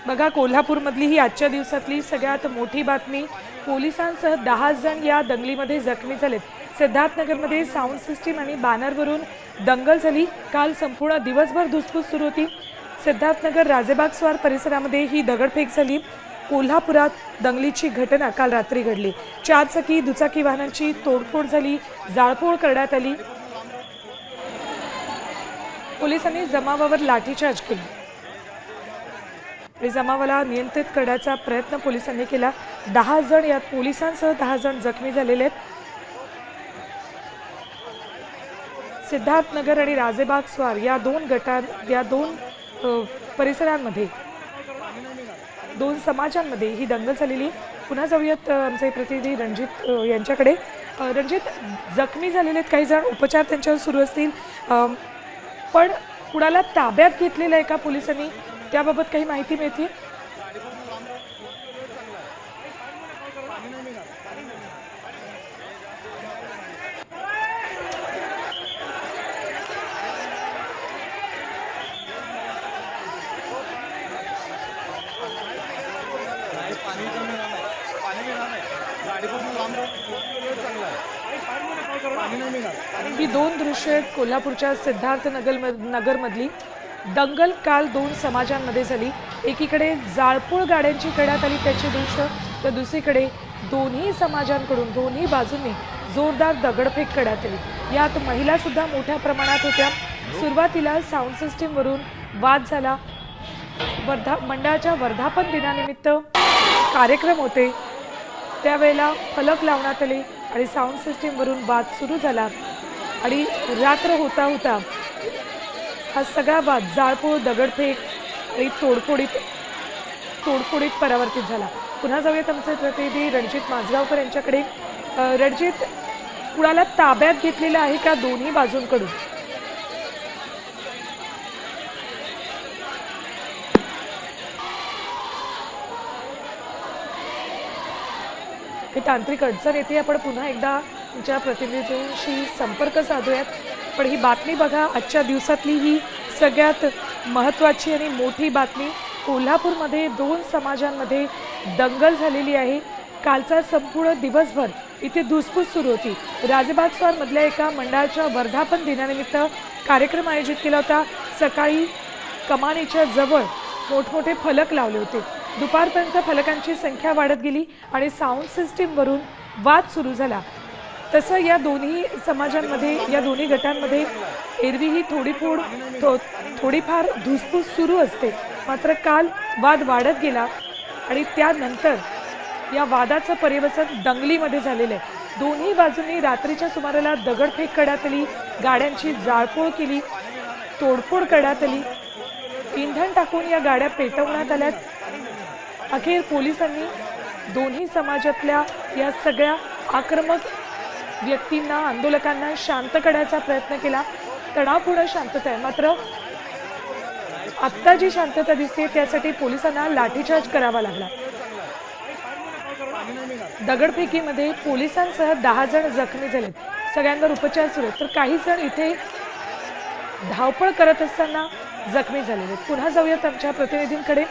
बघा, कोल्हापूरमधली ही आजच्या दिवसातली सगळ्यात मोठी बातमी. पोलिसांसह 10 जण या दंगलीमध्ये जखमी झालेत. सिद्धार्थनगरमध्ये साऊंड सिस्टीम आणि बॅनरवरून दंगल झाली. काल संपूर्ण दिवसभर धुसफूस सुरू होती. सिद्धार्थनगर राजेबाग स्वार परिसरामध्ये ही दगडफेक झाली. कोल्हापुरात दंगलीची घटना काल रात्री घडली. 4 चाकी दुचाकी वाहनांची तोडफोड झाली, जाळपोळ करण्यात आली. पोलिसांनी जमावावर लाठीचार्ज केला आणि जमावाला नियंत्रित करण्याचा प्रयत्न पोलिसांनी केला. 10 जण, यात पोलिसांसह 10 जण जखमी झालेले आहेत. सिद्धार्थनगर आणि राजेबाग स्वार या दोन परिसरांमध्ये, 2 समाजांमध्ये ही दंगल झालेली. पुन्हा जाऊयात आमचे प्रतिनिधी रणजित यांच्याकडे. रणजित, जखमी झालेले काही जण, उपचार त्यांच्यावर सुरू असतील, पण कुणाला ताब्यात घेतलेलं आहे का पोलिसांनी, त्याबाबत काही माहिती मिळते? ही 2 दृश्य आहेत कोल्हापूरच्या सिद्धार्थनगरमधली. दंगल काल 2 समाजांमध्ये झाली. एकीकडे जाळपोळ गाड्यांची करण्यात आली त्याचे दृश्य, तर दुसरीकडे दोन्ही समाजांकडून, दोन्ही बाजूंनी जोरदार दगडफेक करण्यात आली. यात महिला सुद्धा मोठ्या प्रमाणात होत्या. सुरुवातीला साऊंड सिस्टीमवरून वाद झाला. मंडळाच्या वर्धापन दिनानिमित्त कार्यक्रम होते, त्यावेळेला फलक लावण्यात आले आणि साऊंड सिस्टीमवरून वाद सुरू झाला आणि रात्र होता होता हा सगळा वाद जाळपोळ, दगडफेक आणि तोडफोडीत परावर्तित झाला. पुन्हा जाऊयात आमचे प्रतिनिधी रणजित माझगावकर यांच्याकडे. रणजित, कुणाला ताब्यात घेतलेलं आहे का दोन्ही बाजूंकडून? तांत्रिक अडचण येते, आपण पुन्हा एकदा तुमच्या प्रतिनिधींशी संपर्क साधूयात. पण ही बातमी बघा, आजच्या दिवसातली ही सगळ्यात महत्त्वाची आणि मोठी बातमी. कोल्हापूरमध्ये 2 समाजांमध्ये दंगल झालेली आहे. कालचा संपूर्ण दिवसभर इथे धुसफूस सुरू होती. राजेबाग स्वारमधल्या एका मंडळाच्या वर्धापन दिनानिमित्त कार्यक्रम आयोजित केला होता. सकाळी कमानीच्या जवळ मोठमोठे फलक लावले होते. दुपारपर्यंत फलकांची संख्या वाढत गेली आणि साऊंड सिस्टीमवरून वाद सुरू झाला. तसं या दोन्ही समाजांमध्ये, या दोन्ही गटांमध्ये एरवीही थोडीफार धुसफूस सुरू असते. मात्र काल वाद वाढत गेला आणि त्यानंतर या वादाचं परिवर्तन दंगलीमध्ये झालेलं आहे. दोन्ही बाजूंनी रात्रीच्या सुमाराला दगडफेक करण्यात आली, गाड्यांची जाळपोळ केली, तोडफोड करण्यात आली, इंधन टाकून या गाड्या पेटवण्यात आल्यात. अखेर पोलिसांनी दोन्ही समाजातल्या या सगळ्या आक्रमक व्यक्तींना, आंदोलकांना शांत करण्याचा प्रयत्न केला. तणावपूर्ण शांतता आहे, मात्र आत्ता जी शांतता दिसते त्यासाठी पोलिसांना लाठीचार्ज करावा लागला. दगडफेकीमध्ये पोलिसांसह 10 जण जखमी झालेत. सगळ्यांवर उपचार सुरू आहेत, तर काही जण इथे धावपळ करत असताना जखमी झालेले आहेत. पुन्हा जाऊयात आमच्या प्रतिनिधींकडे.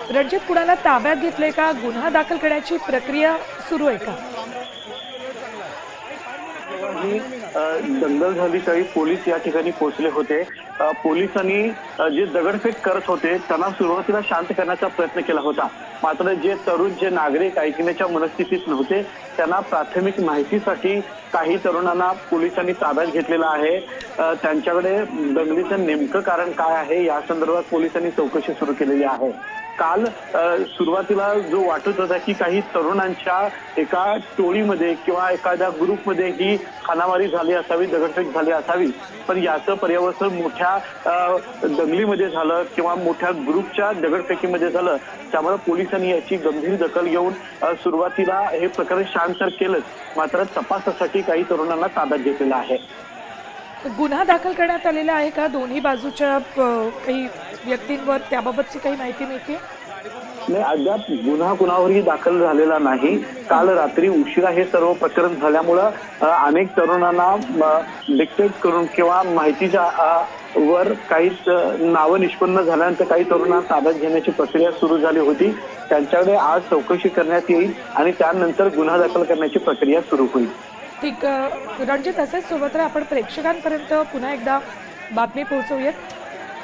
रणजित, कुणाला ताब्यात घेतलंय का? गुन्हा दाखल करण्याची प्रक्रिया सुरू आहे का? ही दंगल झाली त्यावेळी पोलीस या ठिकाणी पोहोचले होते. पोलिसांनी जे दगडफेक करत होते त्यांना सुरुवातीला शांत करण्याचा प्रयत्न केला होता. मात्र जे तरुण, जे नागरिक ऐकण्याच्या मनस्थितीत नव्हते, त्यांना प्राथमिक माहितीसाठी काही तरुणांना पोलिसांनी ताब्यात घेतलेला आहे. त्यांच्याकडे दंगलीचं नेमकं कारण काय आहे या संदर्भात पोलिसांनी चौकशी सुरू केलेली आहे. काल सुरुवातीला जो वाटत होता की काही तरुणांच्या एका टोळीमध्ये किंवा एखाद्या ग्रुपमध्ये ही हाणामारी झाली असावी, दगडफेक झाली असावी, पण याचं पर्यवसन मोठ्या दंगलीमध्ये झालं किंवा मोठ्या ग्रुपच्या दगडफेकीमध्ये झालं. त्यामुळे पोलिसांनी याची गंभीर दखल घेऊन सुरुवातीला हे प्रकरण शांत तर केलंच, मात्र तपासासाठी काही तरुणांना ताब्यात घेतलेला आहे. गुन्हा दाखल करण्यात आलेला आहे का दोन्ही बाजूच्या काही व्यक्तींवर, त्याबाबतची काही माहिती मिळते? नाही, अद्याप गुन्हा कुणावरही दाखल झालेला नाही. काल रात्री उशिरा हे सर्व प्रकरण झाल्यामुळं अनेक तरुणांना डिक्टेट करून किंवा माहितीच्या वर काहीच नावं निष्पन्न झाल्यानंतर काही तरुणांना ताब्यात घेण्याची प्रक्रिया सुरू झाली होती. त्यांच्याकडे आज चौकशी करण्यात येईल आणि त्यानंतर गुन्हा दाखल करण्याची प्रक्रिया सुरू होईल. ठीक रणजित, असेच सोबत राहा. आपण प्रेक्षकांपर्यंत पुन्हा एकदा बातमी पोहोचवूयात.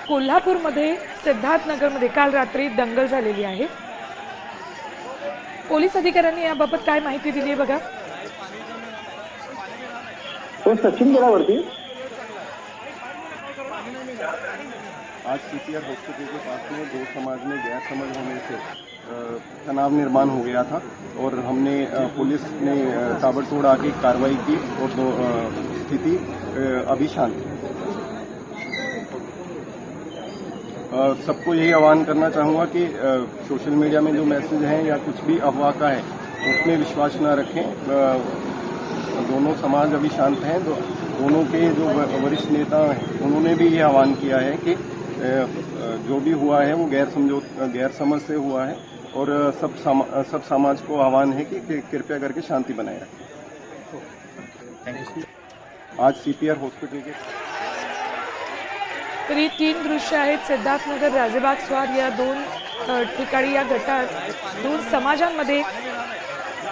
कोल्हापूरमध्ये सिद्धार्थनगरमध्ये काल रात्री दंगल झालेली आहे. पोलीस अधिकाऱ्यांनी याबाबत काय माहिती दिली आहे बघा. तो सचिन गडावरती आज सीपीआर हॉस्पिटल के पास में दो समाज में गैर समझ होने से तनाव निर्माण हो गया था और हमने पुलिस ने ताबड़तोड़ आके कार्रवाई की और स्थिति अभी शांत है। सबको यही आह्वान करना चाहूँगा कि सोशल मीडिया में जो मैसेज हैं या कुछ भी अफवाह का है उसमें विश्वास न रखें। दोनों समाज अभी शांत हैं। दोनों के जो वरिष्ठ नेता हैं उन्होंने भी ये आह्वान किया है कि जो भी हुआ है वो गैर समझ से हुआ है और सब समाज को आह्वान है कि कृपया करके शांति बनाए रखें। आज सीपीआर हॉस्पिटल के तरी 3 दृश्य आहेत. सिद्धार्थनगर, राजेबाग, स्वार या 2 ठिकाणी या गटात 2 समाजांमध्ये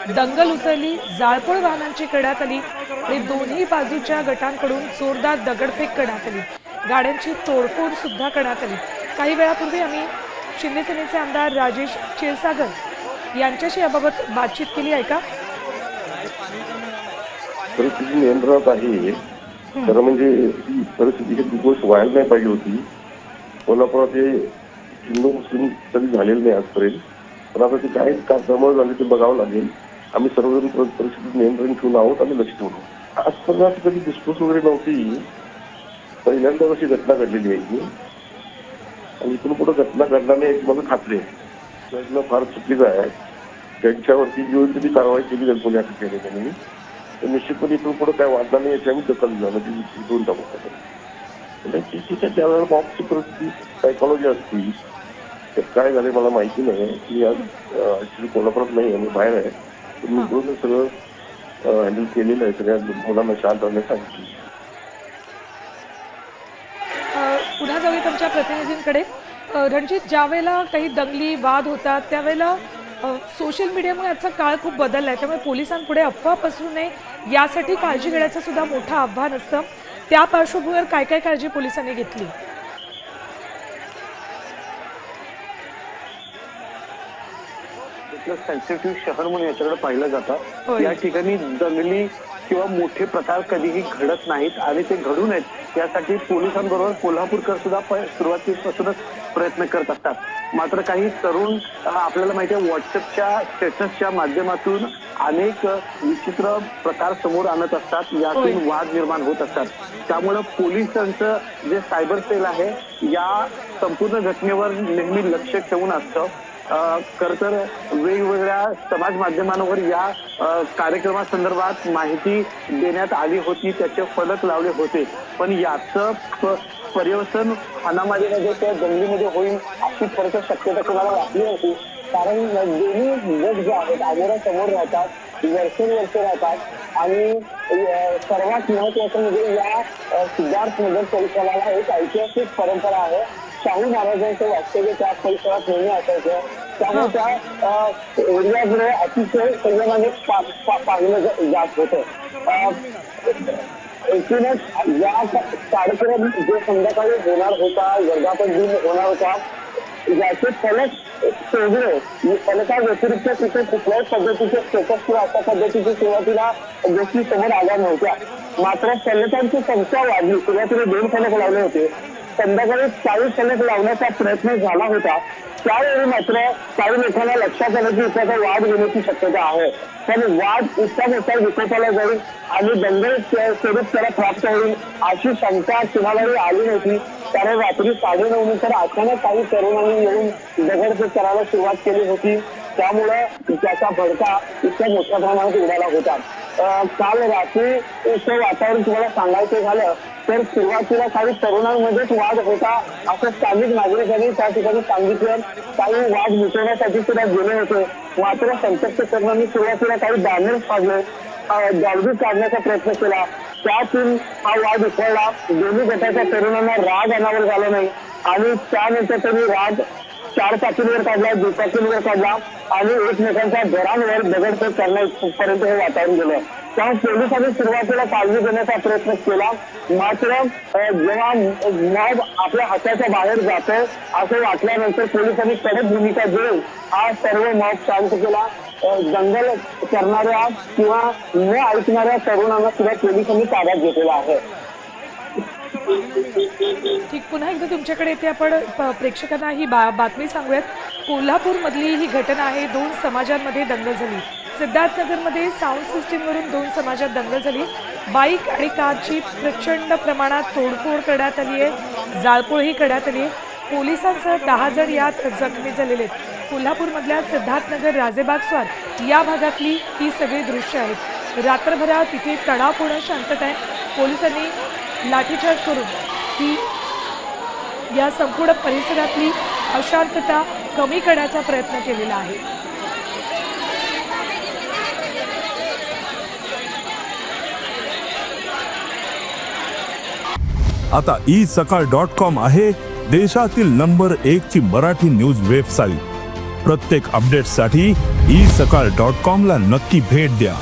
दंगल उसळली. जाळपोळ वाहनांची करण्यात आली आणि दोन्ही बाजूच्या गटांकडून जोरदार दगडफेक करण्यात आली. गाड्यांची तोडफोड सुद्धा करण्यात आली. काही वेळापूर्वी आम्ही शिंदे सेनेचे आमदार राजेश क्षीरसागर यांच्याशी याबाबत बातचीत केली आहे का? परिस्थिती नियंत्रणात आहे. खरं म्हणजे परिस्थिती ही गोष्ट व्हायला नाही पाहिजे होती. कोल्हापुरात हे हिंदू मुस्लिम कधी झालेलं नाही आजपर्यंत, पण आता ते काय कारणामुळे झाले ते बघावं लागेल. आम्ही सर्वजण परिस्थिती नियंत्रण ठेवून आहोत आणि लक्ष ठेवून आहोत. आजपर्यंत कधी घुसखोस वगैरे नव्हती. पहिल्यांदा अशी घटना घडलेली आहे आणि इथून पुढे घटना घडल्याने एक मला खात्री आहे फार चुकीचं आहे. त्यांच्यावरती जी ती कारवाई केली जाईल पुण्या ठिकाणी त्यांनी, तर निश्चितपणे इथून पुढे काय वाढणार नाही याची आम्ही दखल घेऊ. ती दोन टाकू ठीक आहे. त्यावेळेला बॉक्सची परिस्थिती सायकॉलॉजी असती. तर काय झाले मला माहिती नाही. की आज ऍक्च्युली कोल्हापुरात नाही आहे, मी बाहेर आहे. मी इकडून सगळं हँडल केलेलं आहे. सगळ्या मुलांना शांत राहण्यास सांगितलं. पुन्हा जाऊया तुमच्या प्रतिनिधींकडे. रणजित, ज्या वेळेला काही दंगली वाद होतात त्यावेळेला सोशल मीडियामुळे आजचा काळ खूप बदलला आहे. त्यामुळे पोलिसांपुढे अफवा पसरू नये यासाठी काळजी घेण्याचं सुद्धा मोठं आव्हान असतं. त्या पार्श्वभूमीवर काय काय काळजी पोलिसांनी घेतली? सेन्सिटिव्ह शहर म्हणून याच्याकडे पाहिलं जातं. होय. या ठिकाणी दंगली किंवा मोठे प्रकार कधीही घडत नाहीत आणि ते घडू नयेत यासाठी पोलिसांबरोबर कोल्हापूरकर सुद्धा सुरुवातीपासूनच प्रयत्न करत असतात. मात्र काही तरुण आपल्याला माहिती आहे व्हॉट्सअपच्या स्टेटसच्या माध्यमातून अनेक विचित्र प्रकार समोर आणत असतात. यातून वाद निर्माण होत असतात. त्यामुळं पोलिसांचं जे सायबर सेल आहे या संपूर्ण घटनेवर नेहमी लक्ष ठेवून असतं. खर तर वेगवेगळ्या समाज माध्यमांवर या कार्यक्रमासंदर्भात माहिती देण्यात आली होती, त्याचे फलक लावले होते. पण याचं पर्यवसन हाणामारीमध्ये किंवा दंगलीमध्ये होईल अशी खरं शक्यता कोणाला वाटली होती. कारण दोन्ही गट जे आहेत आमोरासमोर राहतात, वर्षानुवर्ष राहतात आणि सर्वात महत्वाचं म्हणजे या सिद्धार्थनगर परिसराला एक ऐतिहासिक परंपरा आहे. शाहू महाराजांचं वास्तव्य त्या परिसरात नेहमी असायचं. त्यामुळे त्या एरियाकडे अतिशय संयमाने पाहिलं जात होतं. एकूणच या कार्यक्रम जो संध्याकाळी होणार होता, वर्धापन दिन होणार होता, याचे फलक शोधणे फलका व्यतिरिक्त तिथे कुठल्याही पद्धतीचे स्टेटस किंवा अशा पद्धतीची सुरुवातीला गोष्टी समोर आल्या नव्हत्या. मात्र फलकांची संख्या वाढली. सुरुवातीला 2 फलक लावले होते. संध्याकाळी 40 फलक लावण्याचा प्रयत्न झाला होता. त्यावेळी मात्र काही लोकांना लक्षात आलं की इथं वाद होण्याची शक्यता आहे. पण वाद इतका मोठा विकोपाला जाईल आणि दंगल स्वरूप त्याला प्राप्त होईल अशी शंका कुणालाही आली नव्हती. कारण रात्री 9:30 नंतर अचानक काही तरुणांनी येऊन दगडफेक करायला सुरुवात केली होती. त्यामुळे त्याचा भडका इतक्या मोठ्या प्रमाणात उडाला होता. काल रात्रीचं वातावरण तुम्हाला सांगायचं झालं तर सुरुवातीला काही तरुणांमध्येच वाद होता असं स्थानिक नागरिकांनी त्या ठिकाणी सांगितलं. काही वाद मिटवण्यासाठी सुद्धा गेले होते. मात्र संतप्त तरुणांनी सुरुवातीला काही बॅनर्स काढले, जागृत काढण्याचा प्रयत्न केला. त्यातून हा वाद उफाळला. दोन्ही गटाच्या तरुणांना राग अनावर झाला नाही आणि त्यानंतर त्यांनी राग चारचाकींवर काढला, दुचाकींवर काढला आणि एकमेकांच्या घरांवर दगडफेक करण्यापर्यंत हे वातावरण गेलं. त्यामुळे पोलिसांनी सुरुवातीला काळजी घेण्याचा प्रयत्न केला, मात्र जेव्हा मॉब आपल्या हाताच्या बाहेर जातो असं वाटल्यानंतर पोलिसांनी कडक भूमिका घेऊन हा सर्व मॉब शांत केला. दंगल करणाऱ्या किंवा न ऐकणाऱ्या तरुणांना सुद्धा पोलिसांनी ताब्यात घेतलेला आहे. ठीक, पुन्हा एकदा तुमच्याकडे येते. आपण प्रेक्षकांना ही बातमी सांगूयात. कोल्हापूरमधली ही घटना आहे. 2 समाजांमध्ये दंगल झाली. सिद्धार्थनगरमध्ये साऊंड सिस्टीमवरून 2 समाजात दंगल झाली. बाईक आणि कारची प्रचंड प्रमाणात तोडफोड करण्यात आली आहे, जाळपोळही करण्यात आली आहे. पोलिसांसह 10 जण यात जखमी झालेले आहेत. कोल्हापूरमधल्या सिद्धार्थनगर, राजेबाग स्वार या भागातली ही सगळी दृश्य आहेत. रात्रभरात तिथे तणावपूर्ण शांतता आहे. पोलिसांनी लाठीचार्ज करून ही या संपूर्ण परिसरातली अशांतता कमी करण्याचा प्रयत्न केलेला आहे. आता isakal.com आहे देशातील नंबर 1 ची मराठी न्यूज वेबसाईट. प्रत्येक अपडेटसाठी isakal.com ला नक्की भेट द्या.